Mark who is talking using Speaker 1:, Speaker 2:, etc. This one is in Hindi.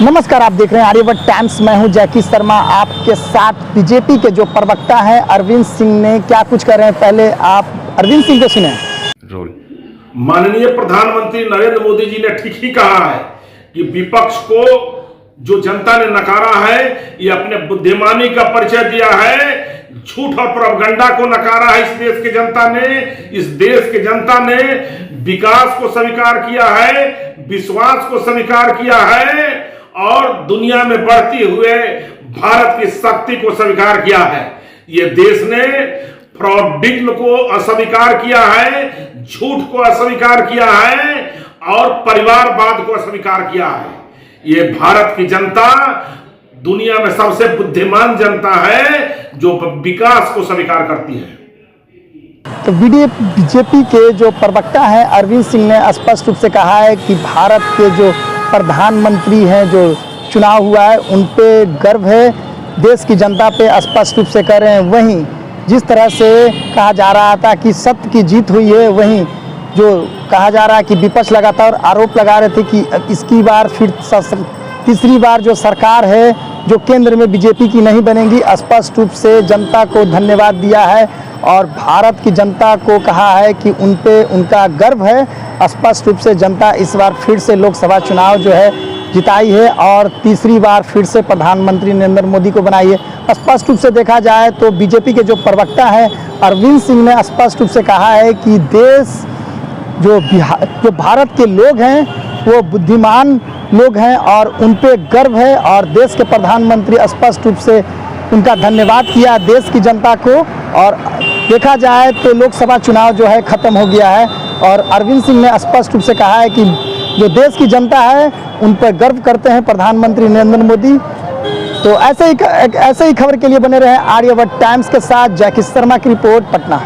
Speaker 1: नमस्कार, आप देख रहे हैं आर्यभट्ट टाइम्स। मैं हूं जैकी शर्मा आपके साथ। बीजेपी के जो प्रवक्ता हैं अरविंद सिंह ने क्या कुछ कर रहे हैं, पहले आप अरविंद सिंह को सुने।
Speaker 2: माननीय प्रधानमंत्री नरेंद्र मोदी जी ने ठीक ही कहा है कि विपक्ष को जो जनता ने नकारा है, ये अपने बुद्धिमानी का परिचय दिया है। झूठ और प्रोपगंडा को नकारा है इस देश की जनता ने। इस देश की जनता ने विकास को स्वीकार किया है, विश्वास को स्वीकार किया है और दुनिया में बढ़ती हुए भारत की शक्ति को स्वीकार किया है। ये देश ने फ्रॉडिज्म को अस्वीकार किया है, झूठ को अस्वीकार किया है और परिवारवाद को अस्वीकार किया है। ये भारत की जनता दुनिया में सबसे बुद्धिमान जनता है जो विकास को स्वीकार करती है।
Speaker 1: तो बीजेपी के जो प्रवक्ता हैं अरविंद सिंह ने स्पष्ट रूप से कहा है कि भारत के जो प्रधानमंत्री हैं, जो चुनाव हुआ है, उन पे गर्व है, देश की जनता पे स्पष्ट रूप से कह रहे हैं। वहीं जिस तरह से कहा जा रहा था कि सत्य की जीत हुई है, वहीं जो कहा जा रहा है कि विपक्ष लगातार आरोप लगा रहे थे कि इसकी बार फिर तीसरी बार जो सरकार है जो केंद्र में बीजेपी की नहीं बनेगी। स्पष्ट रूप से जनता को धन्यवाद दिया है और भारत की जनता को कहा है कि उन पे उनका गर्व है। स्पष्ट रूप से जनता इस बार फिर से लोकसभा चुनाव जो है जिताई है और तीसरी बार फिर से प्रधानमंत्री नरेंद्र मोदी को बनाई है। स्पष्ट रूप से देखा जाए तो बीजेपी के जो प्रवक्ता हैं अरविंद सिंह ने स्पष्ट रूप से कहा है कि देश जो भारत के लोग हैं वो बुद्धिमान लोग हैं और उन पे गर्व है और देश के प्रधानमंत्री स्पष्ट रूप से उनका धन्यवाद किया देश की जनता को। और देखा जाए तो लोकसभा चुनाव जो है ख़त्म हो गया है और अरविंद सिंह ने स्पष्ट रूप से कहा है कि जो देश की जनता है उन पर गर्व करते हैं प्रधानमंत्री नरेंद्र मोदी। तो ऐसे ही खबर के लिए बने रहे आर्यभट्ट टाइम्स के साथ। जैकी शर्मा की रिपोर्ट, पटना।